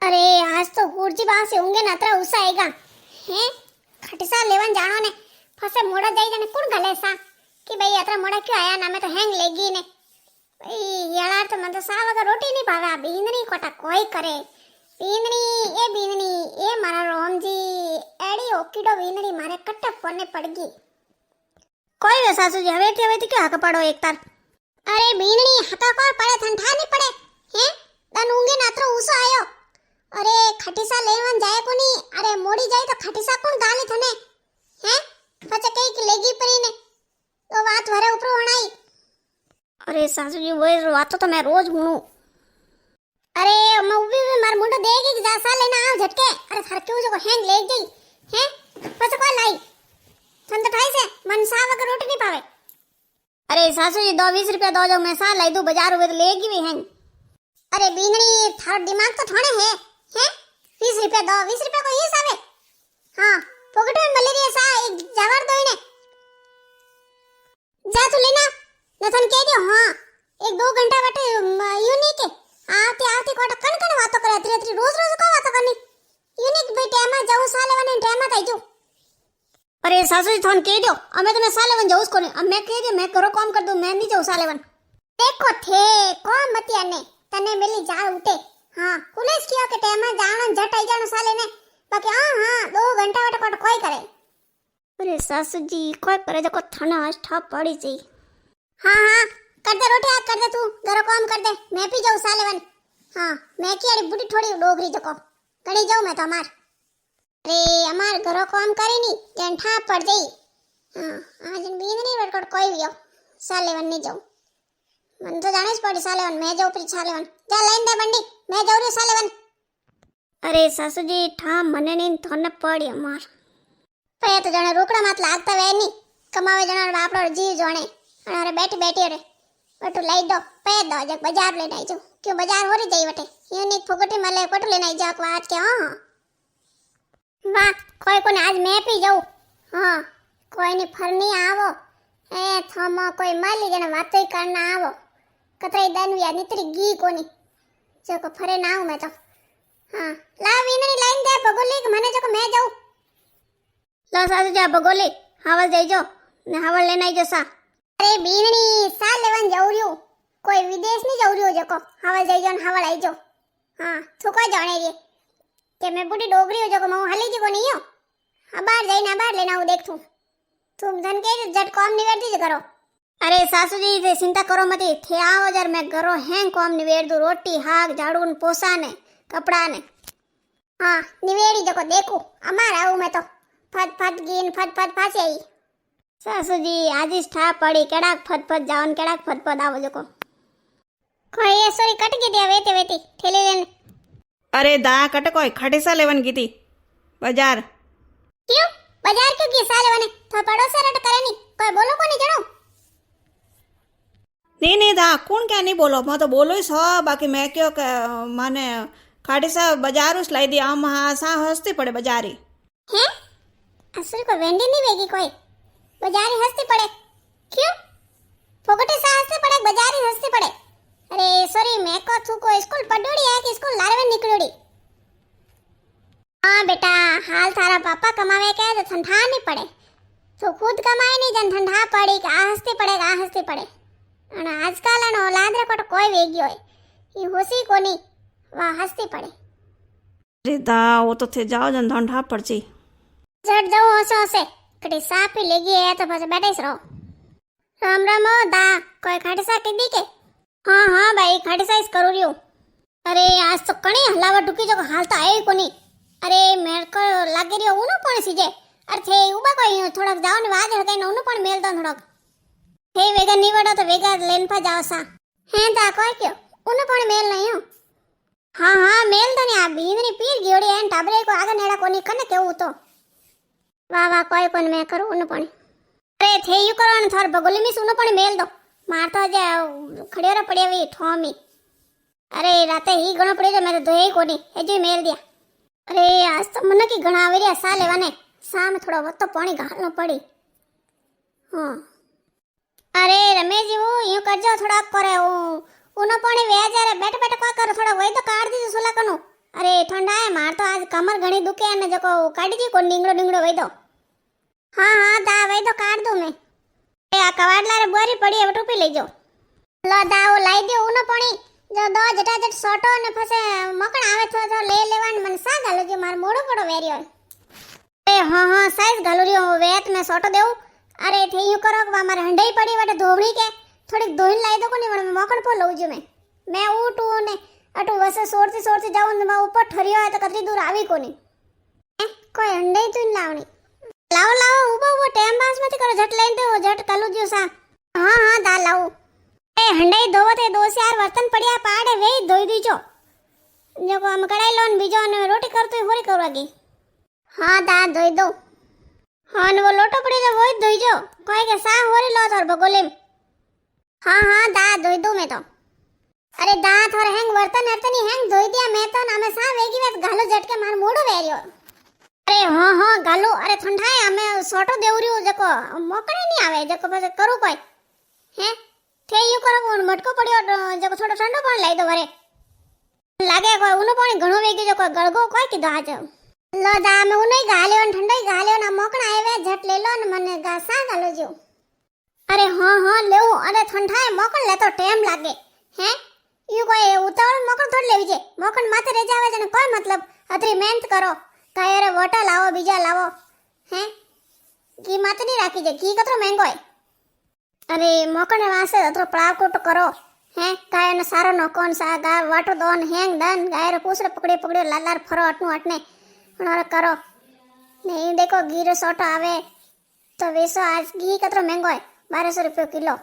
अरे आज तो गुरजी बा से होंगे ना अतरा उसा आएगा हैं खटसा लेवन जानो ने फसे मोड़ा जाई जाने कौन गले सा कि भाई अतरा मोड़ा क्यों आया ना मैं तो हैंग लेगी ने भाई यार तो मन तो सा वगर रोटी नहीं पावा बींदनी कोटा कोई करे बींदनी ए मारा रोम जी एडी ओकीडो बींदनी मारे कटक कोने पड़गी कोई वे सासू जी हवेती हवेती क्यों हक पड़ो एक तार अरे बींदनी हका कोर पड़े ठंडा नहीं पड़े हैं दन ऊंगे ना अतरा उसा आयो अरे खटीसा लेवन जाए कोनी अरे मोड़ी जाए तो खटीसा कौन गाली थने हैं पछे कई की लेगी परी ने तो बात वरे ऊपर वणाई अरे सासू जी वो बात तो मैं रोज हूं अरे मैं उभी भी मार मुंडो देगी कि जासा लेना आ झटके अरे थार क्यों जो हैंग ले गई हैं पछे को लाई तन तो ठाई से मन सा वगर रोटी नहीं पावे अरे सासू जी 20 रुपया दो जो मैं सा लाई दू बाजार हुए तो लेगी भी हैंग अरे बीनड़ी थार दिमाग तो थोड़े है हैं 20 रुपया दो 20 रुपया को हिसाब है हाँ पॉकेट में मलेरिया सा एक जावर दो इन्हें जा तू लेना नथन कह दियो हाँ एक 2 घंटा बैठे यूनिक है आते आते कोटा कण कण बातो करे अतरी अतरी रोज रोज को बातो करनी यूनिक भाई टेमा जाऊ सालेवन टेमा थाई जो अरे सासू जी थोन कह दियो अमे तो मैं सालेवन जाऊस कोनी अब मैं कह दियो मैं करो काम कर दूं मैं नहीं जाऊं सालेवन देखो थे कौन मतिया ने तने मिली जा उठे हाँ पुलिस किया के टेमा जानो झट आई जानो साले ने बाकी हाँ 2 घंटा वट कोट कोई करे अरे सासू जी कोई करे जो को थाना आज ठप पड़ी सी हाँ कर दे रोटी आज कर दे तू घरो काम कर दे मैं भी जाऊं सालेवन हाँ मैं की अड़ी बुढ़ी थोड़ी डोगरी जको कड़ी जाऊं मैं तो अमार अरे अमार घरो काम करे नी जन ठप पड़ जाई हाँ आज बीन नहीं वट कोट कोई भी सालेवन नहीं जाऊं मन तो जाने पड़ी सालेवन मैं जाऊं फिर सालेवन जा लाइन दे बंडी मैं जाऊं रे सालेवन अरे सासू जी ठाम मने नहीं थोने पड़ी अमार पे तो जाने रोकड़ा मात लागता वे नहीं कमावे जाने बापड़ो जीव जोने अरे बैठी रे बटू लाई दो पे दो जग बाजार लेने आई जो क्यों बाजार हो रही जाई वटे यूनिक फुकटी मले बटू लेने आई जाक आज के हां वाह कोई कोने आज मैं पी जाऊं हां कोई नहीं फरनी आवो ए थमो कोई माली जने वातई करना आवो कतई दनविया नितरी गी कोनी जो को फरे ना हूं मैं तो हां ला विनरी लाइन दे बगोली के मने जो को मैं जाऊं ला सासू जा बगोली हावल जाई जो ने हावल लेना आई जो सा अरे बीननी सा लेवन जाऊरियो कोई विदेश नहीं जाऊरियो जो को हावल जाई जो ने हावल आई जो हां तू कोई जाने रे के मैं बुढ़ी डोगरी हो जो को मैं हली जी को नहीं हो बाहर जाई ना बाहर लेना हूं देख तुम धन के झट काम निवेड़ दीजिए करो अरे सासू जी से चिंता करो मत थे आओ जर मैं घरों हैंग काम निवेड़ दू रोटी हाक झाड़ू ने पोसा ने कपड़ा ने हाँ निवेड़ी जको देखू अमार आऊ मैं तो फट फट गीन फट फट फासे आई सासू जी आज ठा पड़ी केड़ाक फट फट जावन केड़ाक फट फट आवो जको कोई ये सॉरी कट गई थी वेती वेती ठेले लेने अरे दा कट कोई खटेसा लेवन की थी बाजार क्यों बाजार क्यों की साले वने तो पड़ोसे रट करे नी कोई बोलो को नहीं जणो नहीं दा कौन क्या नहीं बोलो मैं तो बोलो ही सो बाकी मैं क्यों माने खटेसा बाजार उस लाई दी आम हाँ सा हंसती पड़े बाजारी हैं असुर को वेंडी नहीं वेगी कोई बाजारी हंसती पड़े क्यों फोकटे सा हंसते पड़े बाजारी हंसती पड़े अरे सॉरी मैं को तू को स्कूल पढ़ोड़ी है कि स्कूल लारवे निकलोड़ी हाँ बेटा हाल थारा पापा कमावे के तो ठंडा नहीं पड़े तो खुद कमाए नहीं जन ठंडा पड़ी का हंसती पड़े અને આજકાલનો ઓલાદરે કોટ કોઈ વેગ્યો હોય ઈ હોસી કોની વા હસતી પડે अरे दा वो तो थे जाओ जन ठंडा पड़ जी झट जाऊं हसे कटी सापी लेगी है तो बस बैठे रहो राम राम दा कोई खटसा के दी के हाँ भाई खटसा इस करू रही हूं अरे आज तो कणी हलावा ढुकी जो हाल तो आए कोनी अरे मेरे को लागे रही उनो पण सीजे अरे थे उबा कोई थोड़ा जाओ ने वाज हते ने उनो पण मेल दो थोड़ा हे वेगा निवड़ो तो वेगा लेन पा जाओ सा हैं ता कोई क्यों उन्हें पण मेल नहीं हो हाँ मेल तो नहीं आ बींदनी पीर गियोड़ी है टाबरे को आगे नेड़ा कोनी कने केवू तो वाह कोई कोन मैं करू उन्हें पण अरे थे यू करो ने थार बगोली में सुनो पण मेल दो मार तो जे खड़ियोरा पड़े वी ठोमी अरे राते ही गणो पड़े जो मैं तो धोई कोनी ए जो मेल दिया अरे आज तो मन की घणा आवेरिया सा लेवाने साम थोड़ा वत्तो पानी घालनो पड़ी हां अरे रमेश जी वो यूं करजो थोड़ा करे उनो पानी वे जारे बैठ बैठ का करो थोड़ा वही तो काट दीजो सुला कनु अरे ठंडा है मार तो आज कमर घणी दुखे ने जको काटी दी को निंगड़ो निंगड़ो वई दो हाँ हाँ दा वई तो काट दूं मैं ए आ कवाडला रे बोरी पड़ी है टोपी ले जो लो दा वो लाई दो उनो पानी जो दो जटाजट सोटो ने फसे मकण आवे तो ले लेवान मन सा गालो जो मार मोड़ो पड़ो वेरियो ए हाँ हाँ साइज गालो रियो वेत में सोटो देऊ अरे थे यूं करो कि मारे हंडई पड़ी वाटे धोवणी के थोड़ी धोइन लाई दो कोनी मन मकण पो लऊ जो मैं उठू ने अटू वसे सोरती जाऊं ने मैं ऊपर ठरियो है तो कतरी दूर आवी कोनी कोई हंडई तो लावणी लाओ लाओ उबो टाइम पास मत करो झट लेन दो झट कलू जो सा हाँ हाँ दा लाओ ए हंडई धोवते दो चार बर्तन पड़िया पाड़े वे धोई दीजो जो हम कढ़ाई लोन बीजो ने रोटी करतो होरी करवागी हाँ दा धोई दो हाँ ने वो लोटो पड़ी जो वही धोई जो कोई के सा होरी लो तोर बगोले हाँ हाँ दा धोई दो मैं तो अरे दा थोर हैंग बर्तन हतनी हैंग धोई दिया मैं तो ना मैं सा वेगी वेत गालो झटके मार मोड़ो वेरियो अरे हाँ हाँ गालो अरे ठंडा है हमें सोटो देवरियो जको मोकड़े नहीं आवे जको बस करू कोई हैं थे यू करो कोन मटको पड़ियो जको थोड़ो ठंडो पानी लाई दो भरे लागे कोई उनो पानी घणो वेगी जको गळगो कोई कीधो आज लो दा मैं उनो ही गालियो न ठंडो ही गालियो ना मोकड़ा आवे झट ले लो न मने गासा गालो जो अरे हाँ हाँ लेऊ अरे ठंडा है मोकड़ ले तो टाइम लागे हैं यू कोई उतावળ મોકળ થોડ લેવી છે મોકળ માથે રહી જાવે છે ને કોઈ મતલબ અતરી મહેનત કરો કાયરે વોટા લાવો બીજા લાવો હે ઘી માથે નહીં રાખી છે ઘી કતરો મહેંગો હોય અરે મોકળને વાસે અતરો પડાવ કોટ કરો હે કાયનો સારો નો કોણ સા ગા વાટો દોન હેંગ દન ગાયરે પૂછડે પકડી લાલ લાલ ફરો અટનું અટને પણ કરો ને એ દેખો ઘી રે સોટો આવે તો વેસો આજ ઘી કતરો મહેંગો હોય 1200 રૂપિયા કિલો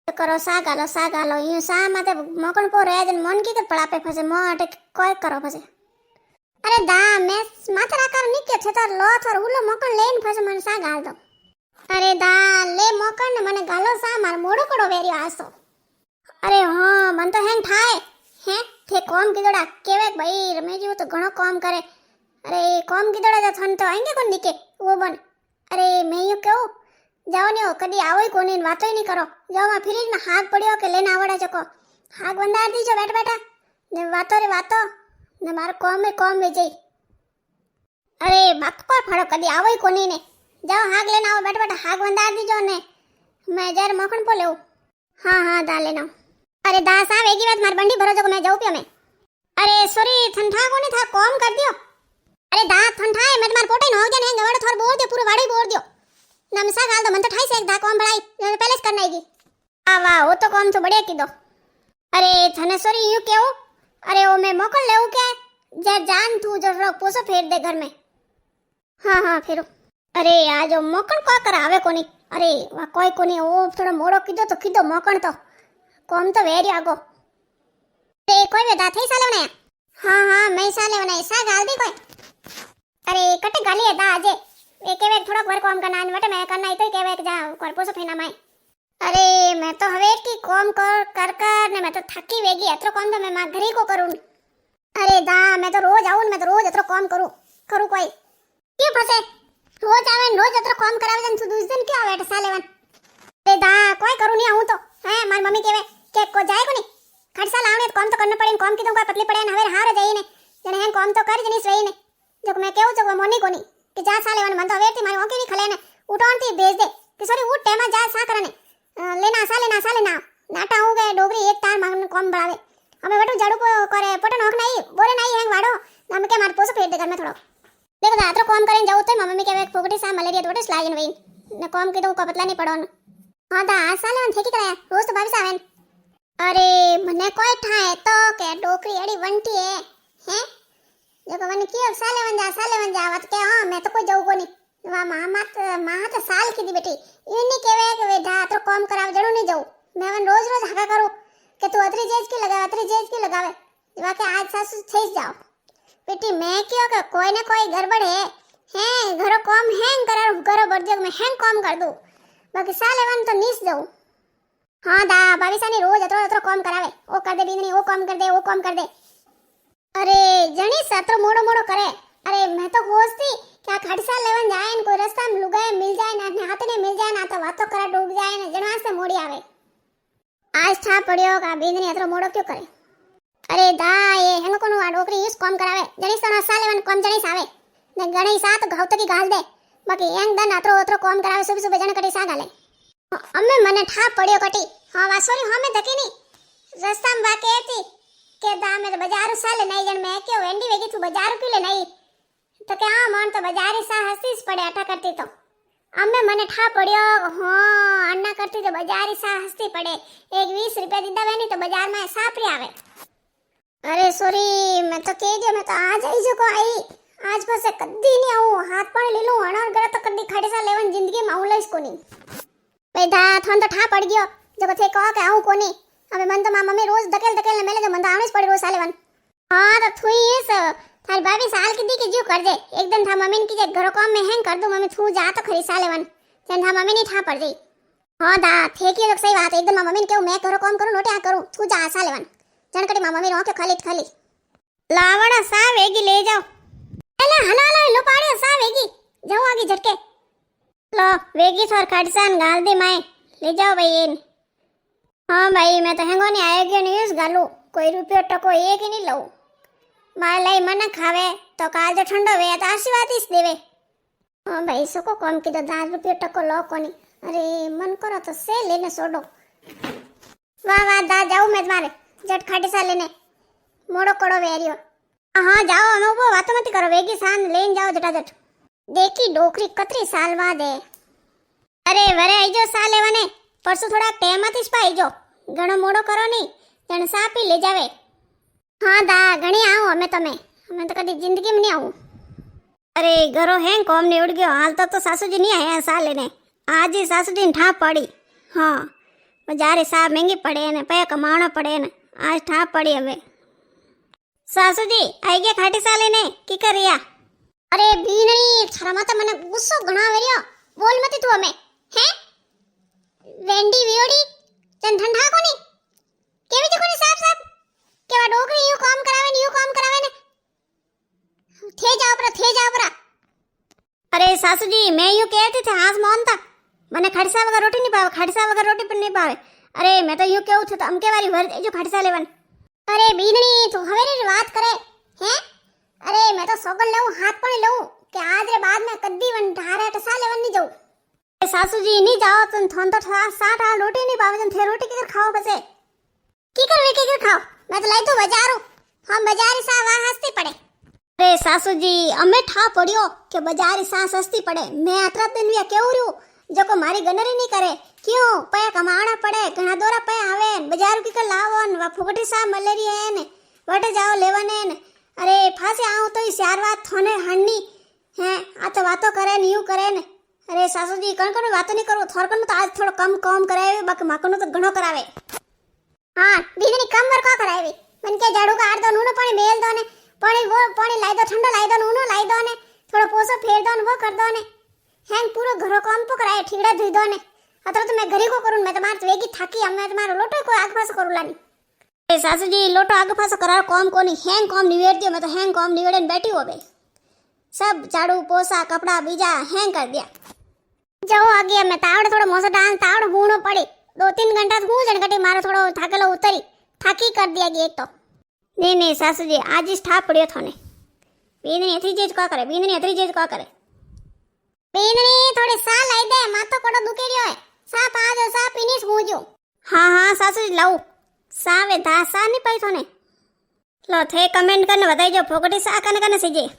करो सा गालो यूं सा माते मोकण पो रहे जन मन की कर पड़ा पे फसे मोटे कोई करो फसे अरे दा मैं माथे राकर नी के थे तो लो थोर उलो मोकण लेन फसे मन सा गाल दो अरे दा ले मोकण ने मने गालो सा मार मोड़ो कड़ो वेरियो आसो अरे हां मन तो हैंग थाए हैं थे कॉम कीदड़ा केवे भाई रमेश जी तो घणो कॉम करे अरे कॉम कीदड़ा जो थन तो आएंगे कोन निके वो बन अरे मैं यू कहूं जाओ ने कदी आवो कोनी वातो ही नहीं करो जाओ मा फ्रिज में हाग पड़ियो के लेने आवड़ा जको हाग बंदार दीजो बैठ बैठा ने वातो रे वातो ने मार कॉम में जई अरे बाप को फड़ो कदी आवो कोनी ने जाओ हाग लेना आओ बैठ बैठा हाग बंदार दीजो ने मैं जर मोखन पो लेऊ हाँ हाँ दा लेना अरे दा सा वेगी बात मार बंडी भरो जको मैं जाऊ पियो मैं अरे सॉरी ठंडा कोनी था कॉम कर दियो अरे दा ठंडा है मैं तुम्हार पोटे न हो गया ने गवड़ थोर बोल दे पूरा वाड़ी बोल दियो नमसा गाल दो मन तो 28 एक दा कॉम बढ़ाई पहले से करना है आ वाह वो तो कॉम तो बढ़िया की दो अरे थने सॉरी यूं केऊ अरे ओ मैं मोकल लेऊ के जा जान तू जो रो पोसो फेर दे घर में हाँ हाँ फेरो अरे आ जो मोकल को कर आवे कोनी अरे वा कोई कोनी ओ थोड़ा मोड़ो कीधो मोकण तो कॉम तो वेरी आगो अरे कोई बेटा थई साले बनाया हाँ हाँ मैं साले बनाई सा गाल दी कोई अरे कटे गाली है दा आजे एक एक थोड़ा वर कॉम करना है मैं करना है तो के एक जा कर पोसो फेना माई अरे मैं तो हवे की कॉम कर ने मैं तो थकी वेगी अतरो कॉम तो मैं मां घरी को करूं अरे दा मैं तो रोज आऊं मैं तो रोज अतरो कॉम करू कोई क्यों फसे रोज आवे रोज अतरो कॉम करावे जन तू दूसरे दिन क्यों आवे सालेवन अरे दा कोई करू नहीं आऊं तो है मार मम्मी केवे के को जाए को नहीं खड़सा लावने तो कॉम तो करना पड़े कॉम की तो कोई पतली पड़े न हवे हार जाई ने जने है कॉम तो कर जनी सही ने जो मैं केऊ जो मोनी कोनी कि जा साले वन मन तो वेटी मारी ओके नहीं खले ने उठोंती भेज दे कि सॉरी उठ टेमा जा सा करने लेना साले ना नाटा हो गए डोगरी एक तार मांगन कम बढ़ावे हमें बटू झाड़ू को करे पटन होक नहीं बोले नहीं हैंग वाड़ो हम के मार पोसो फेर दे घर में थोड़ो देखो दातरो कम करें जाऊ तो मम्मी के वेक फोकटी सा मलेरिया तोटे स्लाइन वेइन न कम की तो को पतला नहीं पड़ो हां दा आ साले वन ठेकी कराया रोज तो 22 आवेन अरे मने कोई ठाए तो के डोकरी एडी वंटी है जो कवन की साले वन जा वत के हां मैं तो कोई जाऊ को नहीं वा मां तो साल की दी बेटी यूनी केवे के वेधा तो कॉम कराव जड़ू नहीं जाऊ मैं वन रोज हाका करू के तू अतरी जेज की लगावे वा के आज सासु छेस जाओ बेटी मैं क्यों के कोई ना कोई गड़बड़ है घरो कॉम हैंग करा घरो बड़जग में हैंग कॉम कर दूं बाकी साले वन तो नीस जाऊ हां दा भाभी रोज अतरो कॉम करावे ओ कर दे बींदनी वो कॉम कर दे अरे जणी सत्र मोड़ो करे अरे मैं तो सोचती क्या खड़सा लेवन जाए न कोई रास्ता में लुगाए मिल जाए ना अपने हाथ ने मिल जाए ना तो बातों करा डूब जाए ना जणवा से मोड़ी आवे आज था पड़ियो का बींदनी अतरो मोड़ो क्यों करे અરે દા એ હેંગ કોનું આ ડોકરી યુસ કોમ કરાવે જણીસ તો નસા લેવાનું કોમ જણીસ આવે ને ગણી સા તો ઘાવતકી ગાલ દે બાકી હેંગ દન અત્રો અત્રો કોમ કરાવે સુબહ સુબહ જણ કટી સા ગાલે અમે મને ઠા પડ્યો કટી હા વાસોરી હા મે ધકીની રસ્તામાં વાકે હતી કે દા મે તો બજાર સાલે નહીં જણ મે કે વેંડી વેગી તું બજાર પીલે નહીં તો કે હા મન તો બજારી સા હસતી જ પડે અટા કરતી તો અમે મને ઠા પડ્યો હા અન્ના કરતી તો બજારી સા હસતી પડે એક 20 રૂપિયા દીધા વેની તો બજારમાં સાપરી આવે અરે સોરી मैं तो कह दिया मैं तो आज आई जो को आई आज बस कद्दी नहीं आऊं हाथ पण ले लूं अणर गरे तो कद्दी खाड़ी सा लेवन जिंदगी में आऊं लईस कोनी पैदा थन तो ઠા પડી ગયો જો કે કહો કે આવું કોની હવે મન તો મમ્મી રોજ ધકેલ ધકેલ ને મેલે જો મન તો આવણી જ પડી રોજ સાલેવન હા તો થુઈ એસ થારી ભાભી સાલ की दी के जीव कर दे एकदम था मम्मी की जे घरो काम में हैंग कर दूं मम्मी थू जा तो खरी सालेवन जन था मम्मी नहीं ठा पड़ गई हां दा ठेकी तो सही बात एकदम मम्मी ने कहूं मैं घरो काम करूं नोटे आ करूं थू जा सालेवन जनकड़ी मामा मेरी आंखें खाली खाली लावड़ा सा वेगी ले जाओ एला हला लो पाड़े सा वेगी जाओ आगे झटके लो वेगी थोर खड़सान गाल दे माए ले जाओ भाई एन हां भाई मैं तो हेंगो नहीं आएगी न्यूज़ गालू कोई रुपयो टको एक ही नहीं लऊं मां लई मन खावे तो काल जो ठंडो वे तो आशीर्वाद इस देवे हां भाई सको कम की तो 10 रुपयो टको लो कोनी अरे मन करो तो से लेने छोड़ो वाह वाह दा जाऊं मैं तुम्हारे जट खाटी सा लेने मोड़ो कड़ो वेरियो हाँ जाओ हम वो बात मत करो वेगी सान लेन जाओ जटा जट देखी डोकरी कतरी साल बाद है अरे वरे आई जो सा लेवाने परसों थोड़ा टेम आती पाई जो घणो मोड़ो करो नहीं जण सा पी ले जावे हाँ दा घणी आऊं हमें तो कभी जिंदगी में नहीं आऊं अरे घरो है कॉम ने उड़ गयो हाल तो सासू जी नहीं आया सा लेने आज ही सासू जी ठा पड़ी हाँ बाजारे सा महंगी पड़े ने पे कमाना पड़े ने आज ठा पड़ी हमें सासू जी आई गया खाटी सा लेने की कर रिया अरे बीनणी छरमा तो मने गुस्सो घणा वेरियो बोल मती तू हमें हैं वेंडी वियोड़ी जन ठंडा कोनी केवी जो कोनी साफ साफ केवा डोकरी यू काम करावे ने थे जाओ परा अरे सासू जी मैं यूं कहती थे हाथ मोहन था मने खड़सा वगर रोटी नहीं पावे खड़सा वगर रोटी पर नहीं पावे अरे मैं तो यूं कहूं थे तो अमके वाली भर जो खड़सा लेवन अरे बीनणी तू हवेरी बात करे हैं अरे मैं तो सोगल लऊं हाथ पण लऊं कि आज रे बाद में कद्दी वन ढारे टसा लेवन नहीं जाऊं सासू जी नहीं जाओ तुम थोन तो 60 हाल रोटी नहीं पावे जन थे रोटी के खाओ बसे की कर खाओ मैं तो लाई तो बाजारू हम बाजारी सा वा हस्ती पड़े अरे सासू जी अमे ठा पड़ियो कि बाजारी सा सस्ती पड़े मैं अतरा दिन भी केवू रह्यू जो को मारी गनरी नहीं करे क्यों पया कमाना पड़े घना दोरा पया आवे बाजार की कर लावो वा फुगटी सा मलेरिया है ने वटे जाओ लेवने ने अरे फासे आऊं तो इस यार बात थोने हन्नी हैं आ तो बातों करे ने यूं करे ने अरे सासू जी कण बात नहीं करो थोरकन तो आज थोड़ो कम करावे बाकी माकनो तो घणो करावे हां दीदी कम वर को करावे मन के झाड़ू का आड़ दो नूनो पानी मेल दो ने पानी लाई दो ठंडो लाई दो नूनो लाई दो ने थोड़ो पोसो फेर दो ने वो कर दो ने हैंग पूरा घरो काम तो कराए ठीड़ा धुई दो ने अतर तो मैं घरी को करूं मैं तुम्हारे वेगी थाकी हमें तुम्हारो लोटो को आग पास करू लानी ए सासू जी लोटो आग पास करा कॉम कोनी हैंग कॉम निवेड़ दियो मैं तो हैंग कॉम निवेड़न बैठी हो बे सब झाड़ू पोसा कपड़ा बीजा हैंग कर दिया जाओ आगे मैं तावड़ थोड़ा मोसा डांस तावड़ हूणो पड़ी 2-3 घंटा हूं जन कटी मारो थोड़ो थाकेलो उतरी थाकी कर दिया एक तो नहीं सासू जी आज इस ठा पड़ियो थोने बीननी अथरी जेज का करे बीननी थोड़ी सा लाई दे मातो कड़ो दुखे रियो है सा पाजो सा पीनीस हुजो हां सासू जी लाऊ सा वे धा सा नहीं पाई थोने लो थे कमेंट करने बताई जो फोकटी सा कने सीजे